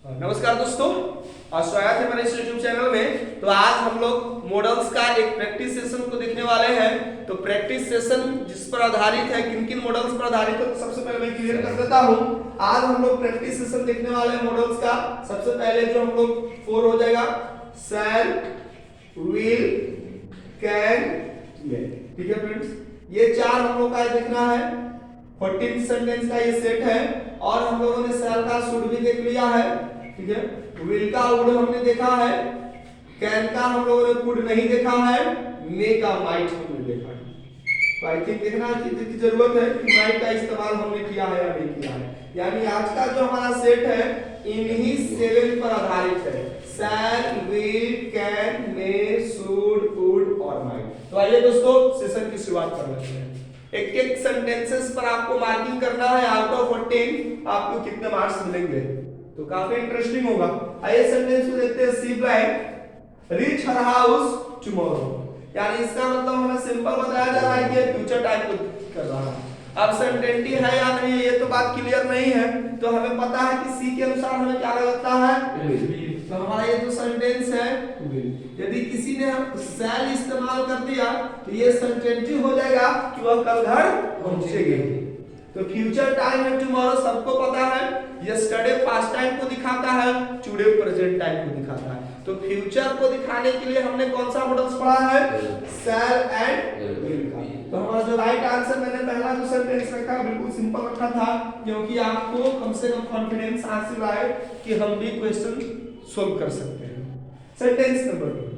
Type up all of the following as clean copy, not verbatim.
नमस्कार दोस्तों, स्वागत है मेरे इस YouTube चैनल में। तो आज हम लोग मॉडल्स का एक प्रैक्टिस सेशन को देखने वाले हैं। तो प्रैक्टिस सेशन जिस पर आधारित है, किन किन मॉडल्स पर आधारित है, तो सबसे पहले मैं क्लियर कर देता हूं। आज हम लोग प्रैक्टिस सेशन देखने वाले हैं मॉडल्स का। सबसे पहले जो हम लोग 4 हो जाएगा, शैल, विल, कैन, मे। ठीक है फ्रेंड्स, ये 4 हम लोग का देखना है। 14 सेंटेंस का ये सेट है और हम लोगों ने शैल का शुड भी देख लिया है। ठीक है, विल का वुड हमने देखा है, कैन का हम लोगों ने कुड नहीं देखा है, मे का माइट हमने देखा है। तो आई थिंक देखना की जरूरत है कि माइट का इस्तेमाल हमने किया है या नहीं किया है। यानी आज का जो हमारा सेट है इन्हीं 7 पर आधारित है, shall, will, can, may, should, could और माइट। तो आइए दोस्तों सेशन की शुरुआत कर लेते हैं। एक एक सेंटेंसेस पर आपको मार्किंग करना है। आउट ऑफ 14 आपको कितने मार्क्स मिलेंगे, तो काफी इंटरेस्टिंग होगा। आइए सेंटेंस को देखते हैं। She blank reach her house tomorrow, यानी इसका मतलब हमें सिंपल बताया जा रहा है कि फ्यूचर टाइम को कर रहा है। अब सर्टेनिटी है या नहीं है ये तो बात क्लियर नहीं है, तो हमें पता है कि सी के अनुसार हमें क्या लगता है, तो हमारा ये जो सेंटेंस है यदि किसी ने शैल इस्तेमाल कर दिया तो ये सर्टेनिटी हो जाएगा कि वह कल घर पहुंचेंगे। तो फ्यूचर टाइम है टुमारो सबको पता है, यस्टरडे पास्ट टाइम को दिखाता है, टुडे प्रेजेंट टाइम को दिखाता है। तो फ्यूचर को दिखाने के लिए हमने कौन सा मॉडल्स पढ़ा है, शैल एंड विल का। तो हमारा जो राइट आंसर मैंने पहला जो सेंटेंस रखा बिल्कुल सिंपल रखा था, क्योंकि आपको कम से कम कॉन्फिडेंस हासिल आए कि हम भी क्वेश्चन सोल्व कर सकते हैं। Sentence number 2।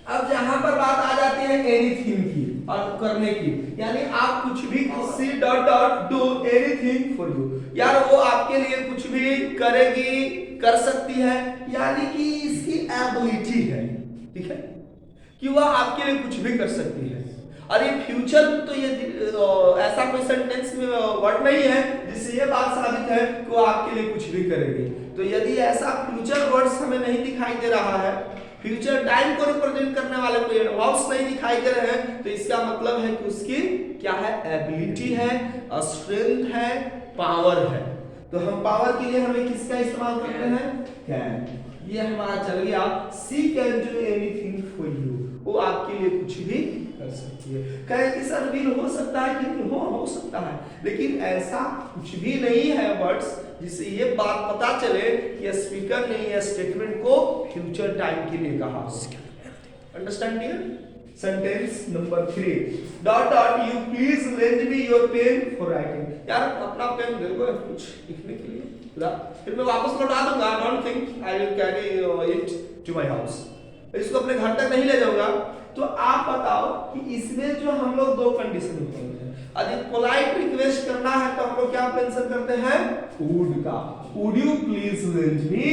अब यहाँ पर बात आ जाती है एनीथिंग की और करने की, यानी आप कुछ भी C dot dot do anything for you, यार वो आपके लिए कुछ भी करेगी, कर सकती है, यानी कि इसकी एबिलिटी है। ठीक है, कि वह आपके लिए कुछ भी कर सकती है। और ये फ्यूचर तो ये ऐसा कोई सेंटेंस में वर्ड नहीं है जिससे ये बात साबित है कि वो आपके लिए कुछ भी करेगी। तो यदि ऐसा फ्यूचर वर्ड्स हमें नहीं दिखाई दे रहा है, फ्यूचर टाइम को रिप्रेजेंट करने वाले कोई एडवर्ब्स नहीं दिखाई दे रहे हैं, तो इसका मतलब है कि उसकी क्या है, एबिलिटी है, स्ट्रेंथ है, पावर है। तो हम पावर के लिए हमें किसका इस्तेमाल करते हैं, कैन। ये हमारा चल गया, she can do anything for you, वो आपके लिए कुछ भी कर सकती है। कहे कि सर विल हो सकता है कि नहीं हो सकता है, लेकिन ऐसा कुछ भी नहीं है वर्ड्स जिससे ये बात पता चले कि स्पीकर ने ये स्टेटमेंट को फ्यूचर टाइम के लिए कहा। Understand dear? Sentence number 3, dot dot you please lend me your pen for writing. यार अपना पेन दे दो कुछ लिखने के लिए, फिर मैं वापस लौटा दूंगा। Don't think I will carry it to my house, इसको अपने घर तक नहीं ले जाऊंगा। तो आप बताओ कि इसमें जो हम लोग 2 कंडीशन होते हैं। यदि पोलाइट रिक्वेस्ट करना है तो हम लोग क्या मेंशन करते हैं, वुड का, वुड यू प्लीज लेंड मी।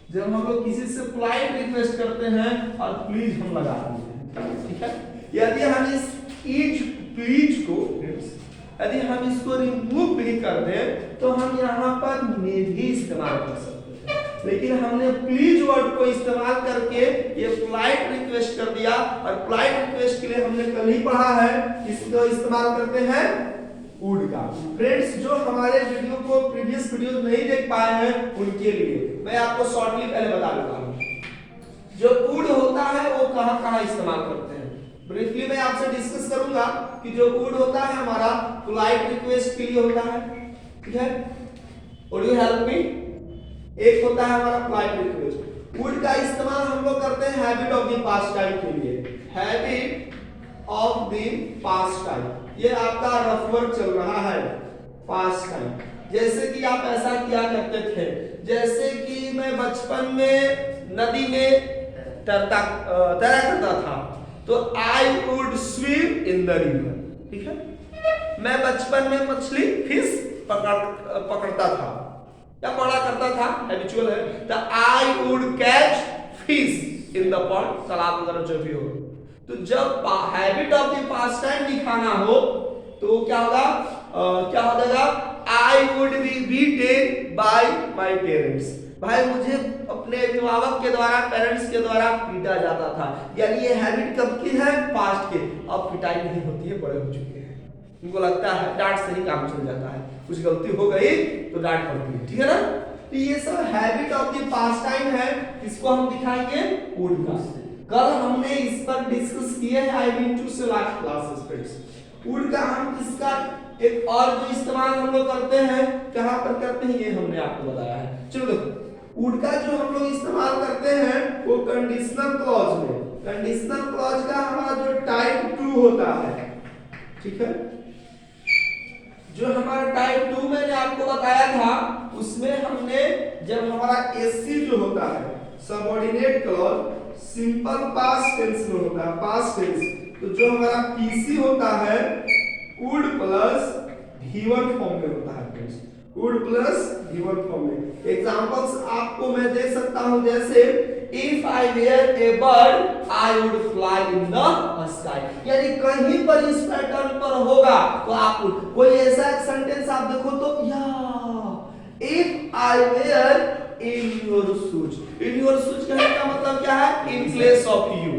जब हम लोग किसी से पोलाइट रिक्वेस्ट करते हैं और प्लीज हम लगाते हैं। ठीक है, यदि हम इस इज प्लीज को, यदि हम इसको रिमूव भी कर दें तो हम यहाँ पर मे भी इस्तेमाल कर सकते हैं, लेकिन हमने प्लीज वर्ड को इस्तेमाल करके ये पोलाइट रिक्वेस्ट कर दिया। और पोलाइट रिक्वेस्ट के लिए हमने कल ही पढ़ा है, इसको इस्तेमाल करते हैं वुड का। फ्रेंड्स जो हमारे वीडियो को प्रीवियस वीडियो नहीं देख पाए हैं उनके लिए मैं आपको शॉर्टली पहले बता देता हूं, जो वुड होता है वो कहां-कहां इस्तेमाल करते हैं। ब्रीफली मैं आपसे डिस्कस करूंगा कि जो वुड होता है हमारा पोलाइट रिक्वेस्ट के लिए होता है। ठीक है, वुड यू हेल्प मी, एक होता है हमारा पोलाइट रिक्वेस्ट। वुड का इस्तेमाल हम लोग करते हैं habit of the past time के लिए, habit of the past time. ये आपका रफ वर्क चल रहा है, पास्ट टाइम। जैसे कि आप ऐसा किया करते थे, जैसे कि मैं बचपन में नदी में तैरा करता था, तो I would swim in the river. ठीक है, मैं बचपन में मछली फिश पकड़ता था या पढ़ा करता था, हैबिचुअल है। तो I would catch fish in the pond, तालाब वगैरह जो भी हो। तो जब habit of the past time दिखाना हो तो क्या होगा, क्या हो जाएगा, I would be beaten by my parents. भाई मुझे अपने अभिभावक के द्वारा, पेरेंट्स के द्वारा पीटा जाता था। यानी ये हैबिट कब की है, पास्ट के। अब पिटाई नहीं होती है, बड़े हो चुके हैं, उनको लगता है डांट से ही काम चल जाता है, कुछ गलती हो गई तो डांट पड़ती है। ठीक है ना, तो ये सब habit of the pass time है, इसको हम दिखाएंगे वुड का। कल हमने इस पर डिस्कस किया है आई बीन टू से लास्ट क्लासेस फ्रेंड्स। वुड का हम इसका एक और जो इस्तेमाल हम लोग करते हैं, कहां पर करते हैं ये हमने आपको बताया है। चलो देखो वुड का जो हम लोग इस्तेमाल करते हैं वो कंडीशनल क्लॉज में, कंडीशनल क्लॉज का हमारा जो टाइप 2 होता है, ठीक है, जो हमारा टाइप 2 मैंने आपको बताया था उसमें हमने जब हमारा एससी जो होता है subordinate clause simple past tense में होता है, पास्ट टेंस, तो जो हमारा पीसी होता है वुड प्लस V1 फॉर्म में होता है friends, would plus V1 form में। एग्जांपल्स आपको मैं दे सकता हूं, जैसे if I were a bird I would fly in the sky, यानी कहीं पर इस पैटर्न पर होगा तो आप कोई ऐसा एक सेंटेंस आप देखो तो या if I were in your shoes, in your shoes कहने का मतलब क्या है, in place of you,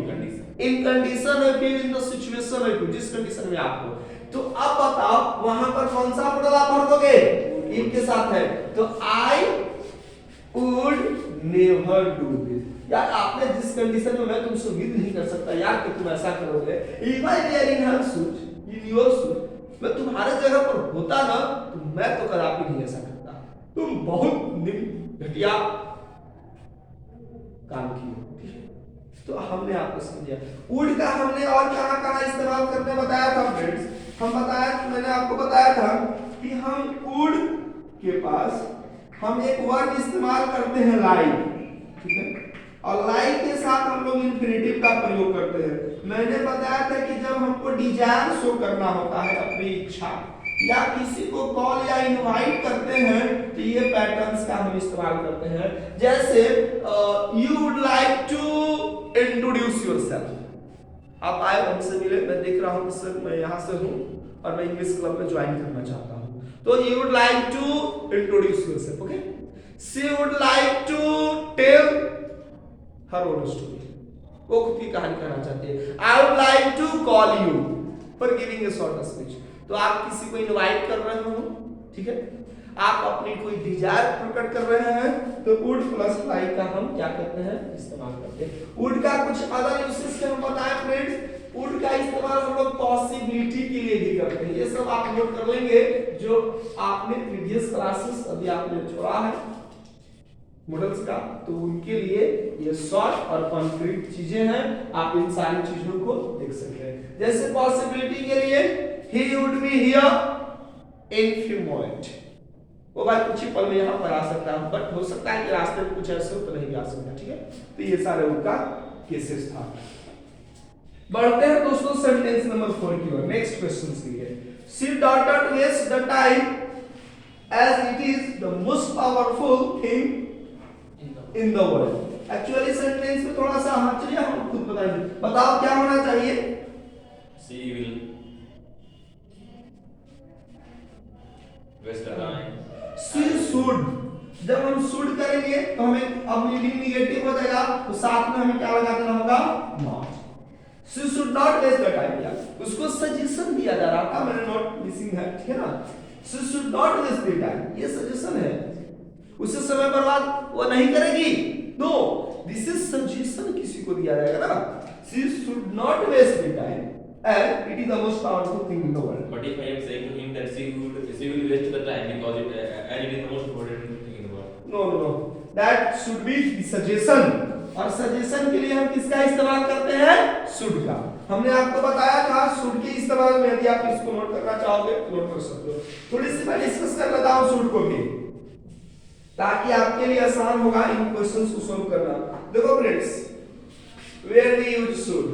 in condition of you, in the situation of you, जिस कंडीशन में आप हो। तो अब बताओ वहां पर कौन सा मॉडल आप भर दोगे, इफ के साथ है, तो I would never do this, यार आपने जिस कंडीशन में मैं तुमसे उम्मीद नहीं कर सकता यार कि तुम ऐसा करोगे, if I were in her shoes, in your shoes, मैं तुम्हारे जगह पर होता ना तो मैं तो कदापि नहीं ऐसा करता, तुम बहुत घटिया काम किए। तो हमने आपको समझा वुड का हमने और कहां-कहां इस्तेमाल करने बताया था फ्रेंड्स, हम बताया, मैंने आपको बताया था कि हम वुड के पास हम एक वर्ड इस्तेमाल करते हैं लाइक, ठीक है, और लाइक के साथ हम लोग इंफिनिटिव का प्रयोग करते हैं। मैंने बताया था कि जब हमको डिजायर शो करना होता है अपनी इच्छा या किसी को कॉल या इनवाइट करते हैं तो ये पैटर्न्स का हम इस्तेमाल करते हैं, जैसे you would like to introduce yourself, आप आए हमसे मिले, मैं देख रहा हूं कि सर मैं यहां से हूं और मैं इंग्लिश क्लब में ज्वाइन करना चाहता हूं, तो you would like to introduce yourself, okay, she would like to tell her own story, वो खुद की कहानी कहना चाहती है। I would like to call you for giving a short speech, तो आप किसी को इनवाइट कर रहे हो, ठीक है, आप अपनी कोई डिजायर प्रकट कर रहे हैं तो वुड प्लस लाइक का हम क्या करते हैं, इस्तेमाल करते हैं। वुड का कुछ अदर यूसेज के हम बताएं फ्रेंड्स, वुड का इस्तेमाल हम लोग पॉसिबिलिटी के लिए भी करते हैं, ये सब आप नोट कर लेंगे जो आपने प्रीवियस क्लासेस अभी आपने छोड़ा है मॉडल्स का, तो उनके लिए ये शॉर्ट और कॉन्क्रीट चीजें हैं, आप इन सारी चीजों को देख सकते हैं। जैसे पॉसिबिलिटी के लिए he would be here in few moments, वो भाई कुछ ही पल में यहाँ पर आ सकता है, बट हो सकता है कि रास्ते में कुछ ऐसे हो तो नहीं भी आ सकता, ठीक है, तो ये सारे उनका केसेस था। बढ़ते हैं दोस्तों सेंटेंस नंबर 4 की ओर, नेक्स्ट क्वेश्चन के लिए। she dot dot waste the time as it is the most powerful thing in the world। Actually sentence में थोड़ा सा हाँ चलिए हम खुद बताएंगे, बताओ क्या होना चाहिए, she will waste the time, she should, जब हम should करेंगे तो हमें अब लीडिंग निगेटिव हो जाएगा तो साथ में हमें क्या लगा देना होगा, not, she should not waste the time, यार उसको सजेशन दिया जा रहा था, मैंने नोट मिसिंग है, ठीक है ना, she should not waste the time, ये सजेशन है, उसे समय बर्बाद वो नहीं करेगी, नो दिस इज सजेशन किसी को दिया जाएगा ना, she should not waste the time and it is the most powerful thing in the world। but if I am saying to him that she will waste the time because it and it is the most important thing in the world, no that should be the suggestion, और suggestion के लिए हम किसका इस्तेमाल करते हैं, should का। हमने आपको बताया था should के इस्तेमाल में, यदि आप इसको नोट करना चाहोगे तो नोट कर सकते हो, थोड़ी सी मैं डिस्कस कर लेता हूं should को भी ताकि आपके लिए आसान होगा इन क्वेश्चंस को सॉल्व करना। देखो friends, where we use should,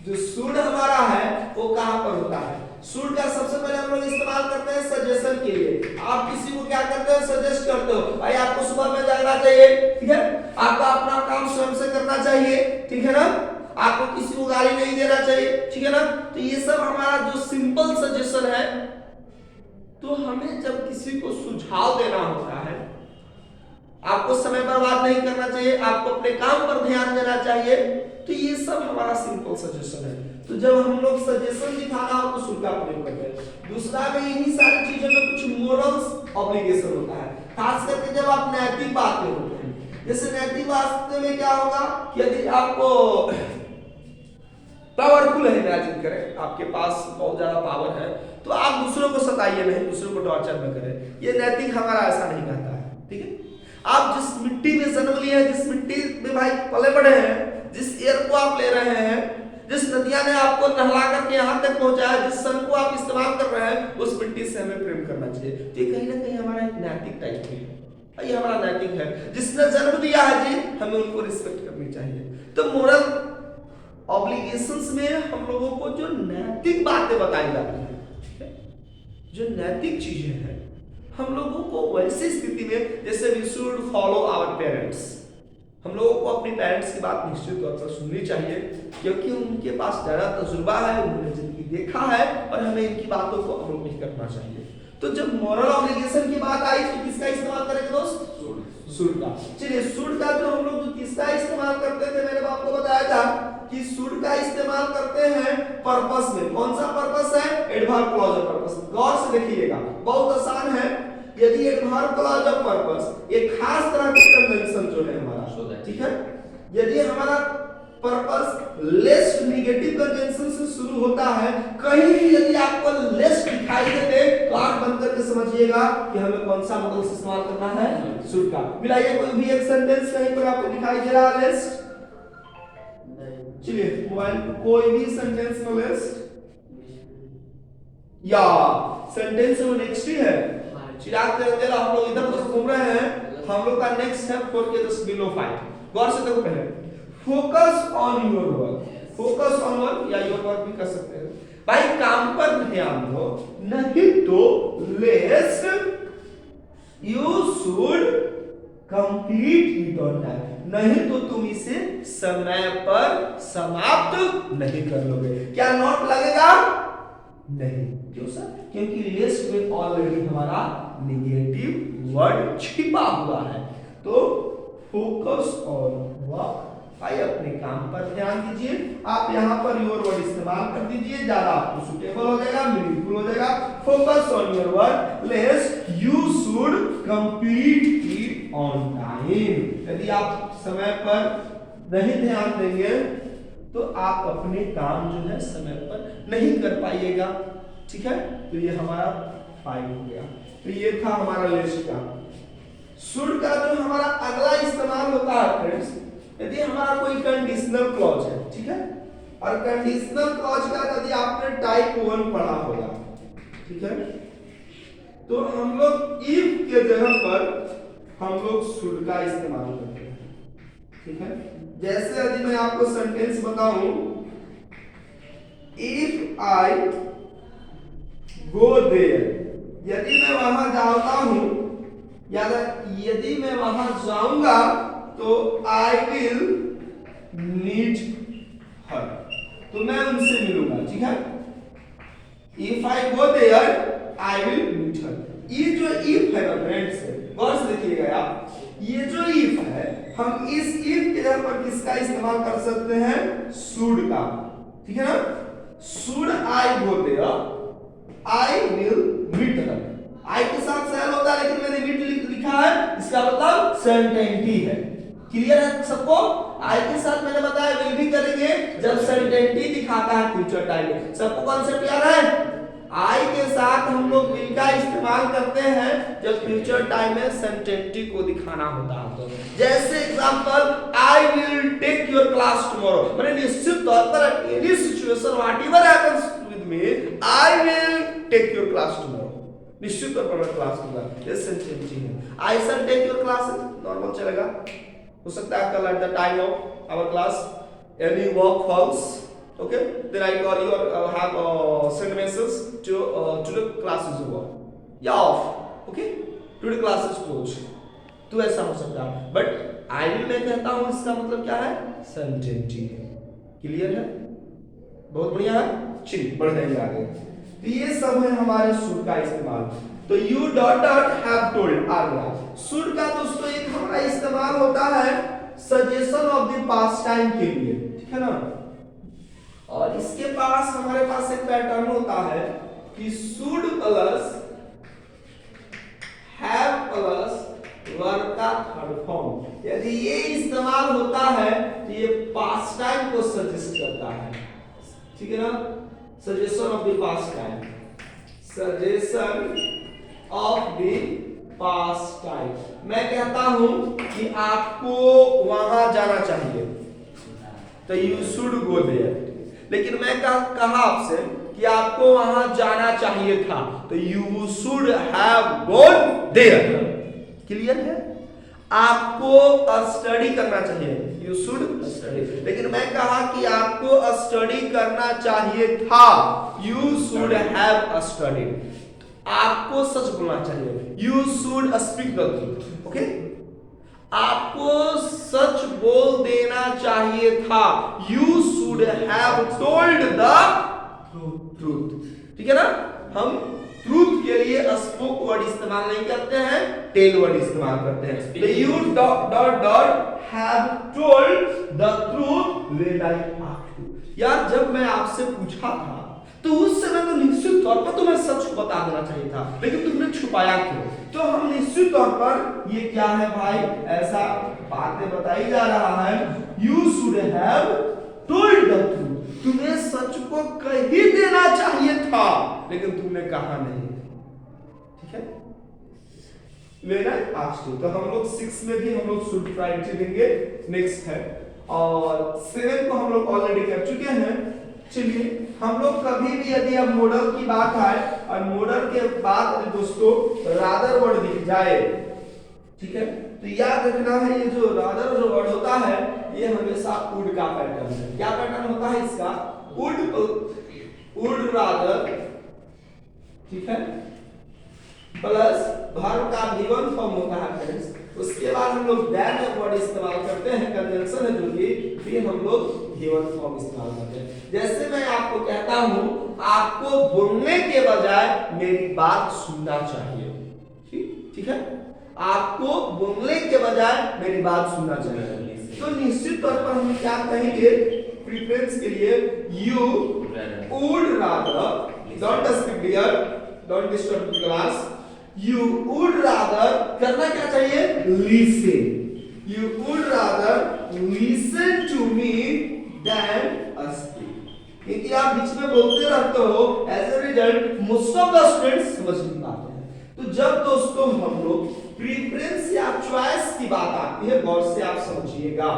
जो should हमारा है वो कहां पर होता है, should का सबसे पहले हम लोग इस्तेमाल करते हैं सजेशन के लिए। आप किसी को क्या करते हो, सजेस्ट करते हो, भाई आपको सुबह में जागना चाहिए, ठीक है, आपको अपना काम स्वयं से करना चाहिए, ठीक है ना, आपको किसी को गाली नहीं देना चाहिए, ठीक है ना, तो ये सब हमारा जो सिंपल सजेशन है। तो हमें जब किसी को सुझाव देना होता है, आपको समय बर्बाद नहीं करना चाहिए, आपको अपने काम पर ध्यान देना चाहिए, तो ये सब हमारा सिंपल सजेशन है। तो जब हम लोग सजेशन दिखाना हो तो शुड का प्रयोग करते हैं। दूसरा में इन्हीं सारी चीजों में कुछ मोरल्स ऑब्लिगेशन होता है, खास करके जब आप नैतिक बातें होते हैं। जैसे नैतिक बातें में क्या होगा कि यदि आपको पावरफुल है, इमेजिन करें आपके पास बहुत ज्यादा पावर है, तो आप दूसरों को सताइए नहीं, दूसरों को टॉर्चर न करें। ये नैतिक हमारा ऐसा नहीं कहता है, ठीक है। आप जिस मिट्टी में जन्म लिए हैं, जिस मिट्टी में भाई पले बड़े हैं, जिस एयर को आप ले रहे हैं, जिस नदियां ने आपको नहला करके यहाँ तक पहुंचाया, जिस सन को आप इस्तेमाल कर रहे हैं, उस मिट्टी से हमें प्रेम करना चाहिए। तो ये कहीं ना कहीं हमारा एक नैतिक टाइप है, ये हमारा नैतिक है। जिसने जन्म दिया है जी, हमें उनको रिस्पेक्ट करनी चाहिए। तो मोरल ऑब्लिगेशंस में हम लोगों को जो नैतिक बातें बताई जाती हैं, जो नैतिक चीजें हैं, हम लोगों को वैसी स्थिति में, जैसे we should follow our parents, हम लोगों को अपने पेरेंट्स की बात निश्चित तौर पर सुननी चाहिए, क्योंकि उनके पास ज़्यादा तजुर्बा है, उन्होंने जिंदगी देखा है, और हमें इनकी बातों को अमल नहीं करना चाहिए। तो जब मॉरल ऑब्लिगेशन की बात आई तो किसका इस्तेमाल करेंगे दोस्त? शुड का। चलिए शुड का जो हम लोग किसका इस्तेमाल करते थे, मैंने आपको बताया था कि शुड का इस्तेमाल करते हैं पर्पस में। कौन सा पर्पस है? Adverb clause purpose. गौर से देखिएगा, बहुत आसान है। यदि एडवर्ब क्लॉज ऑफ पर्पस एक खास तरह के कन्वेंशन जो है हमारा, ठीक है, यदि हमारा पर्पस लेस नेगेटिव कंजंक्शन से शुरू होता है, कहीं भी यदि आपको लेस दिखाई देते तो आंख बंद करके समझिएगा कि हमें कौन सा मॉडल इस्तेमाल करना है? शुड का। मिलाइए कोई भी एक सेंटेंस कहीं पर आपको दिखाई दे रहा है लेस? चलिए मोबाइल कोई भी सेंटेंस में लेस या सेंटेंस में नेक्स्ट ही है। चिराग तेरा हम लोग इधर उधर घूम रहे हैं, हम लोग का नेक्स्ट है 4 के जस्ट बिलो 5। गौर से देखो, पहले focus on your work, focus on work या योर वर्क भी कर सकते हैं भाई, काम पर ध्यान दो, नहीं तो less you should complete it on time, नहीं तो तुम इसे समय पर समाप्त नहीं कर लोगे। क्या नोट लगेगा? नहीं। क्यों सर? क्योंकि लेस में ऑलरेडी हमारा नेगेटिव वर्ड छिपा हुआ है। तो फोकस ऑन वर्क, भाई अपने काम पर ध्यान दीजिए। आप यहाँ पर योर वर्ड इस्तेमाल कर दीजिए, ज्यादा आपको सुटेबल हो जाएगा, मीनिंगफुल हो जाएगा। Focus on your work, less you should complete it on time. यदि आप समय पर नहीं ध्यान देंगे तो आप अपने काम जो है समय पर नहीं कर पाइएगा, ठीक है। तो ये हमारा 5 हो गया। तो ये था हमारा लिस्ट का। शुड का जो हमारा अगला इस्तेमाल होता है फ्रेंड्स, यदि हमारा कोई कंडीशनल क्लॉज है, ठीक है, और कंडीशनल क्लॉज का यदि आपने टाइप 1 पढ़ा होगा, ठीक है, तो हम लोग इफ के जगह पर हम लोग शुड का इस्तेमाल करते हैं, ठीक है। जैसे यदि मैं आपको सेंटेंस बताऊं, इफ आई गो देयर, यदि मैं वहां जाता हूं, या यदि मैं वहां जाऊंगा तो आई विल मीट हर, तो मैं उनसे मिलूंगा, ठीक है। If I go there I will meet her. ये जो इफ है ना फ्रेंड्स, गौर से देखिएगा आप, ये जो इफ है, हम इस इफ के जगह पर किसका इस्तेमाल कर सकते हैं? शुड का, ठीक है ना। Should I go there I will meet her. I के साथ सेल होता है, लेकिन मैंने मीट लिखा है, इसका मतलब सर्टेनिटी है। क्लियर है सबको? आई के साथ मैंने बताया विल भी करेंगे जब सर्टेनिटी दिखाता है फ्यूचर टाइम में। सबको कॉन्सेप्ट याद है? आई के साथ हम लोग विल का इस्तेमाल करते हैं जब फ्यूचर टाइम में सर्टेनिटी को दिखाना होता है। तो जैसे example, I will take your class tomorrow, मैंने निश्चित तौर पर any situation whatever happens with me, I will take your class tomorrow, निश्चित तौर पर मैं क्लास लूंगा। ये सर्टेनिटी है। I shall take your class, normal चलेगा, हो सकता है कल at the time of our class any work falls, okay, then I call you or have send message to today class is over या off, okay, today class is closed। तो ऐसा हो सकता है, बट आई विल मैं कहता हूं, इसका मतलब क्या है? सर्टेनिटी है। क्लियर है? बहुत बढ़िया है। चलिए बढ़ जाएंगे आगे। तो ये सब है हमारे शुड का इस्तेमाल। तो you dot dot have told आ गया। शुड का दोस्तों एक हमारा इस्तेमाल होता है suggestion of the past time के लिए, ठीक है ना। और इसके पास हमारे पास एक पैटर्न होता है कि should plus have plus verb का थर्ड फॉर्म। यदि ये इस्तेमाल होता है तो ये पास्ट टाइम को सजेस्ट करता है, ठीक है ना, suggestion of the past time, suggestion of the past time. मैं कहता हूं कि आपको वहां जाना चाहिए, तो यू शुड गो देयर। लेकिन मैं कहा आपसे कि आपको वहां जाना चाहिए था, तो you should have gone there. Clear है? आपको स्टडी करना चाहिए, यू शुड स्टडी। लेकिन मैं कहा कि आपको स्टडी करना चाहिए था, यू शुड हैव स्टडीड। आपको सच बोलना चाहिए, you should speak the truth. Okay, आपको सच बोल देना चाहिए था, you should have told the truth. ठीक है ना? हम ट्रूथ के लिए स्पोक वर्ड इस्तेमाल नहीं करते हैं, टेल वर्ड इस्तेमाल करते हैं। तो you dot have told the truth when I asked you. यार जब मैं आपसे पूछा था तो उस समय तो निश्चित तौर पर तुम्हें सच को बता देना चाहिए था, लेकिन तुमने छुपाया क्यों? तो हम निश्चित तौर पर ये क्या है भाई, ऐसा बातें बताई जा रहा है, you should have told the truth. तुम्हें सच को कह ही देना चाहिए था, लेकिन तुमने कहा नहीं। ठीक है? When I asked you, तो हम लोग 6 में भी हम लोग शुड प्रायोरिटी देंगे, नेक्स्ट है। और 7 को हम लोग ऑलरेडी कर चुके हैं। चलिए हम लोग कभी भी यदि अब मॉडल की बात आए और मॉडल के बाद दोस्तों रादर वर्ड दिख जाए, ठीक है, तो याद रखना है ये जो रादर जो वर्ड होता है ये हमेशा वुड का पैटर्न है। क्या पैटर्न होता है इसका? वुड रादर, ठीक है, प्लस वर्ब का V1 फॉर्म होता है फ्रेंड्स। उसके बाद हम लोग दैन वर्ड इस्तेमाल करते हैं, कंजंक्शन है जो कि फिर हम लोग V1 फॉर्म इस्तेमाल करते हैं। जैसे मैं आपको कहता हूं, आपको बोलने के बजाय मेरी बात सुनना चाहिए। ठीक है? आपको बोलने के बजाय मेरी बात सुनना चाहिए। तो निश्चित तौर पर हम क्या कहेंगे प्रेफरेंस के लिए, you would rather, don't speak dear, don't disturb the class, you would rather करना क्या चाहिए? listen, you would rather listen to me than speak। क्योंकि आप बीच में बोलते रहते हो, as a result most of the students समझ नहीं पाते हैं। तो जब दोस्तों हम लोग प्रेफरेंस या चॉइस की बात आती है, गौर से आप समझिएगा,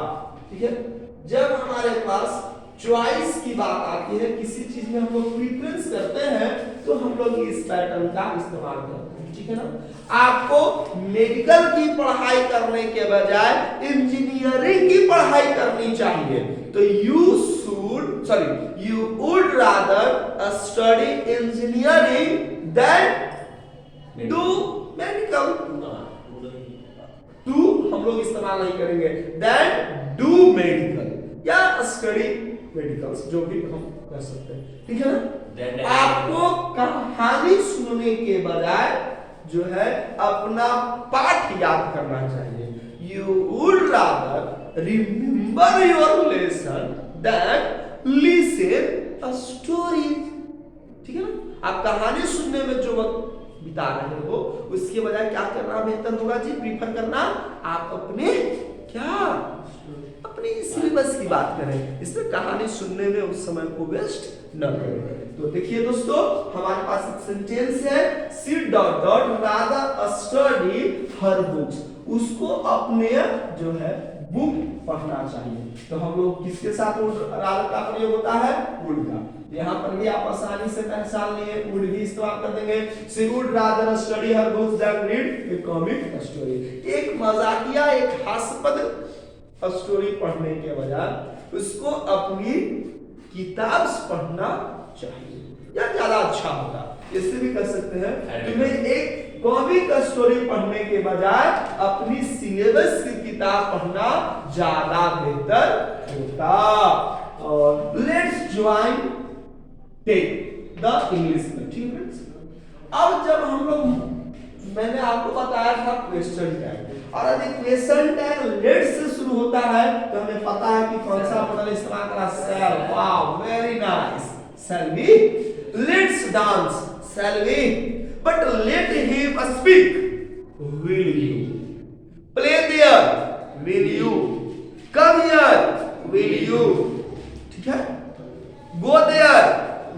ठीक है, जब हमारे पास चॉइस की बात आती है, किसी चीज में हम लोग प्रेफरेंस करते हैं, तो हम लोग इस पैटर्न का इस्तेमाल करते हैं। ठीक है ना? आपको मेडिकल की पढ़ाई करने के बजाय इंजीनियरिंग की पढ़ाई करनी चाहिए, तो you would rather study engineering then do medical. To हम लोग इस्तेमाल नहीं करेंगे, देन डू मेडिकल या स्टडी मेडिकल्स, जो भी हम कर सकते हैं। ठीक है ना? आपको कहानी सुनने के बजाय जो है अपना पाठ याद करना चाहिए। You would rather remember your lesson then listen a story. ठीक है ना? आप कहानी सुनने में जो वक्त बिता रहे हो, उसके बजाय क्या करना बेहतर होगा जी? प्रीफर करना आप अपने क्या, अपनी सिलेबस की बात करें, इसमें कहानी सुनने में उस समय को वेस्ट न करें। तो देखिए दोस्तों, हमारे पास एक सेंटेंस है, C dot dot rather study her books, उसको अपने जो है बुक पढ़ना चाहिए। तो हम लोग किसके साथ रादर का प्रयोग होता है? वुड का। यहाँ पर भी आप आसानी से पहचान लिए, वुड भी इस्तेमाल कर देंगे। She would rather study her books than read a comic story. एक मजाकिया, एक हास्यास्पद स्टोरी पढ़ने के बजाय उसको अपनी किताब पढ़ना चाहिए, या ज्यादा अच्छा होगा। इससे भी कर सकते हैं, तुम्हें एक कॉमिक स्टोरी पढ़ने के बजाय अपनी सिलेबस की किताब पढ़ना ज्यादा बेहतर होता। और let's join take the English में। ठीक है? अब जब हम लोग, मैंने आपको बताया था क्वेश्चन टैग, और यदि क्वेश्चन टैग लेट्स से शुरू होता है तो हमें पता है कि कौन सा मॉडल इस्तेमाल करना? Shall. Wow, very nice. Shall we, let's dance, shall we, but let him speak, will you. will you, come here, will you, ठीक है, go there,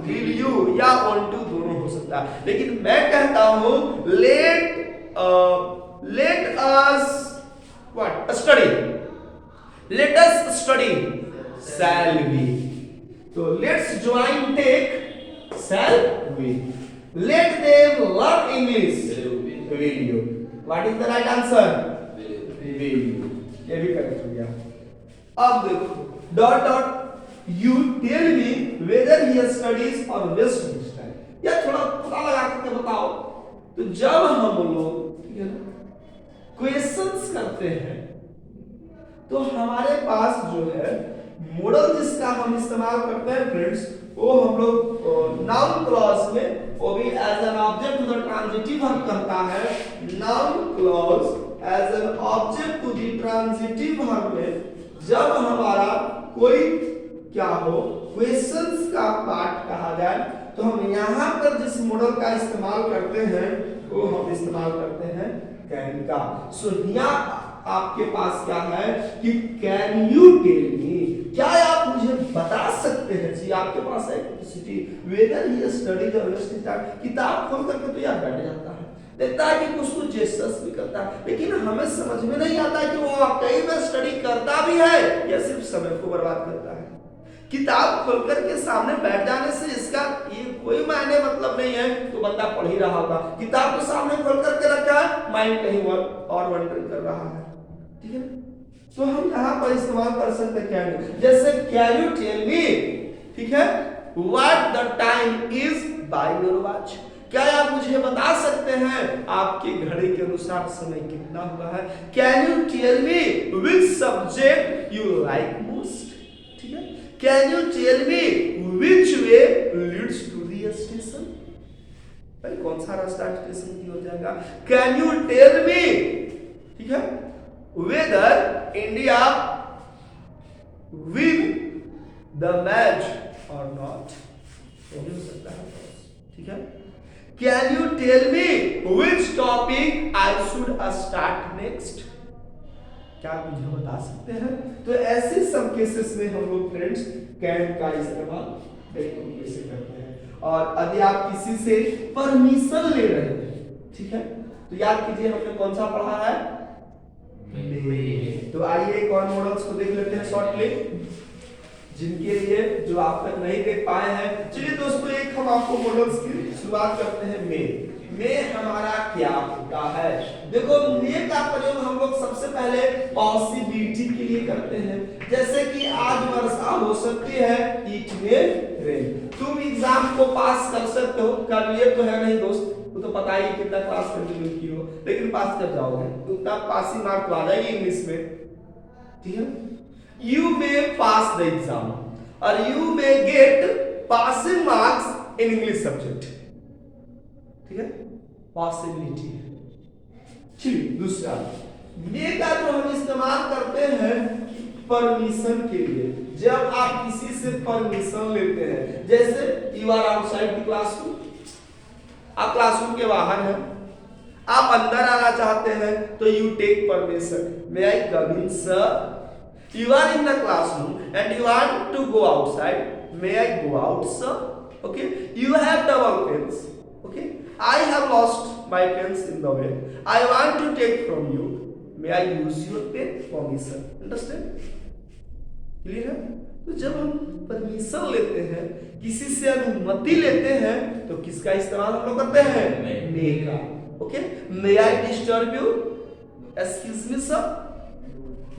will you, या want to दोनों हो सकता है, लेकिन मैं कहता हूं let us what study, let us study, shall we, तो let's join take, shall we, let them learn English, will you, what is the right answer, will you, ये भी करेक्ट हो गया। अब देखो dot dot you tell me whether he studies or wastes his time, या थोड़ा पता लगा करके बताओ। तो जब हम लोग ठीक है ना क्वेश्चंस करते हैं तो हमारे पास जो है मॉडल जिसका हम इस्तेमाल करते हैं फ्रेंड्स, वो हम लोग नाउन क्लॉज में वो भी as an object to the transitive verb करता है। Noun clause as an object to the transitive verb में जब हमारा कोई क्या हो क्वेश्चंस का पार्ट कहा जाए तो हम यहाँ पर जिस मॉडल का इस्तेमाल करते हैं वो हम इस्तेमाल करते हैं कैन का। सो यहाँ आपके पास क्या है कि कैन यू टेल मी, क्या आप मुझे बता सकते हैं जी, आपके पास है कैपेसिटी वेदर ही स्टडीज और किताब खोल करके तो यार बैठ जाता है, देखता है कि कुछ जेस्चर्स भी करता है, लेकिन हमें समझ में नहीं आता है कि वो वाकई में स्टडी करता भी है या सिर्फ समय को बर्बाद करता है। किताब खोलकर के सामने बैठ जाने से इसका ये कोई मायने मतलब नहीं है, तो बंदा पढ़ ही रहा होगा। किताब को सामने खोल करके रखा है, माइंड कहीं और वंडरिंग कर रहा है, ठीक है। तो हम यहाँ पर इस्तेमाल कर सकते हैं कैन, जैसे कैन यू टेल मी, ठीक है, what the time is by your watch, क्या आप मुझे बता सकते हैं आपकी घड़ी के अनुसार समय कितना हुआ है। Can you tell me which subject you like most, ठीक है। Can you tell me which way leads to the station, भाई कौन सा रास्ता स्टेशन की ओर जाएगा। कैन यू टेल मी, ठीक है, whether India win the match और नॉट, हो सकता है, ठीक है। Can you tell me which topic I should start next, क्या आप मुझे बता सकते हैं। तो ऐसे सब केसेस में हम लोग फ्रेंड्स कैन का इस्तेमाल कैसे करते हैं। और यदि आप किसी से परमिशन ले रहे हैं, ठीक है, तो याद कीजिए हमने कौन सा पढ़ा है, तो आइए एक और मॉडल्स को देख लेते हैं शॉर्टली, जिनके लिए जो आप तक नहीं देख पाए हैं। चलिए दोस्तों एक हम आपको मॉडल्स की शुरुआत करते हैं। में हमारा क्या होता है, देखो मे का प्रयोग हम लोग सबसे पहले पॉसिबिलिटी के लिए करते हैं, जैसे कि आज वर्षा हो सकती है, इट मे रेन। तुम एग्जाम को पास कर सकते हो, कर लिए तो है नहीं दोस्त, वो तो पता ही कितना क्लास कंटिन्यू की हो, लेकिन पास कर जाओगे, उतना पासिंग मार्क तो आ जाएगी इंग्लिश में, ठीक है। You may pass the exam or you may get passing marks in English subject, ठीक है, पॉसिबिलिटी। चलिए दूसरा मे का जो हम इस्तेमाल करते हैं परमिशन के लिए, जब आप किसी से परमिशन लेते हैं, जैसे you are outside the classroom, आप क्लासरूम के बाहर हैं, आप अंदर आना चाहते हैं तो you take permission, may I come in sir. You are in the classroom and you want to go outside. May I go out, sir? Okay. You have double pens. Okay. I have lost my pens in the way. I want to take from you. May I use your pen for me, sir? Understand? Clear है? तो जब हम permission लेते हैं, किसी से अनुमति लेते हैं, तो किसका इस्तेमाल हम लोग करते हैं, may का। Okay. May I disturb you? Excuse me, sir.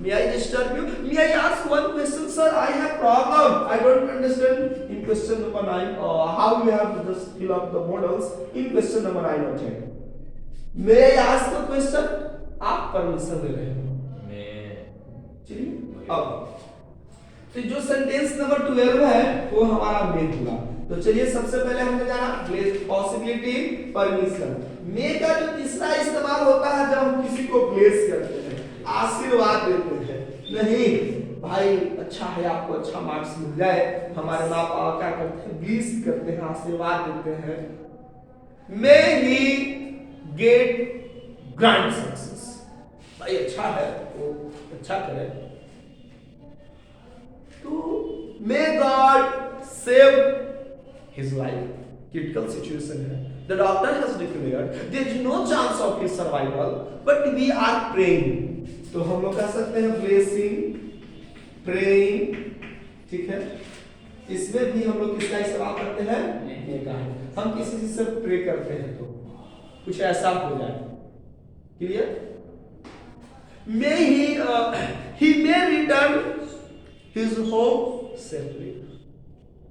May I disturb you? May I ask one question, sir? I have problem. I don't understand in question number 9. How you have to just fill up the models in question number 9 or 10. May I ask the question? आप permission ले रहे हो। चलिए अब तो जो sentence number 12 है वो हमारा मे हुआ। तो चलिए सबसे पहले हमने जाना पॉसिबिलिटी, परमिशन। मे का जो तीसरा इस्तेमाल होता है जब हम किसी को प्लेस करते हैं, आशीर्वाद देते हैं, नहीं भाई अच्छा है आपको अच्छा मार्क्स मिल जाए, हमारे माँ बाप क्या करते हैं, ब्लेस करते हैं, आशीर्वाद देते हैं। May he get grand success, भाई अच्छा है वो अच्छा करे, तो may God save his life. Critical situation है, the doctor has declared there is no chance of his survival but we are praying. तो हम लोग कह सकते हैं ब्लेसिंग, प्रेइंग, ठीक है। इसमें भी हम लोग किसका इस्तेमाल करते हैं? मे का। हम किसी चीज से प्रे करते हैं तो कुछ ऐसा हो जाए, क्लियर? मे ही मे रिटर्न हिज होम सेफली।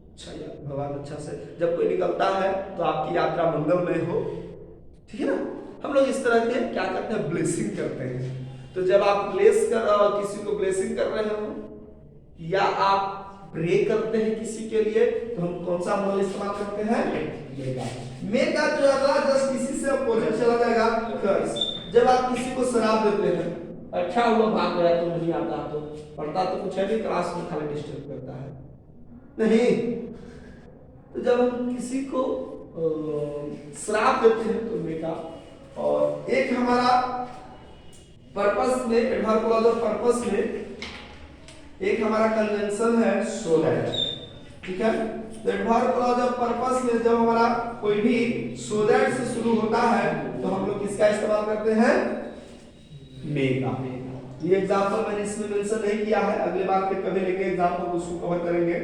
अच्छा यार, भगवान अच्छा से जब कोई निकलता है तो आपकी यात्रा मंगलमय हो, ठीक है ना। हम लोग इस तरह के क्या करते हैं? ब्लेसिंग करते हैं। तो जब आप किसी को ब्लेसिंग कर रहे हो या आप प्रे करते हैं किसी के लिए, तो हम कौन सा मोडल इस्तेमाल करते हैं? मे का। मे का जो अगला जस्ट किसी से अपोजिट चला जाएगा कर्स। जब आप किसी को शराब देते हैं, अच्छा हुआ भाग गया तो नहीं आता, तो पढ़ता तो कुछ है नहीं, क्लास में खाली डिस्टर्ब करता है नहीं। तो जब हम किसी को श्राप देते हैं तो मे का। और एक हमारा पर्पस में, एडवर्ब पर्पस में एक हमारा कन्वेंशन है सो दैट, ठीक है। तो एडवर्ब पर्पस में जब हमारा कोई भी सो दैट से शुरू होता है तो हम लोग किसका इस्तेमाल करते हैं? मे का। ये एग्जांपल मैंने इसमें मेंशन नहीं किया है, अगले बार पे कभी लेंगे एग्जांपल, उसको कवर करेंगे।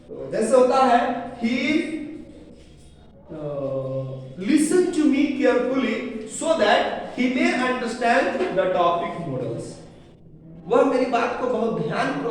तो जैसे होता है he listen to me carefully so that he may understand the topic models। वह मेरी बात को बहुत ध्यानपूर्वक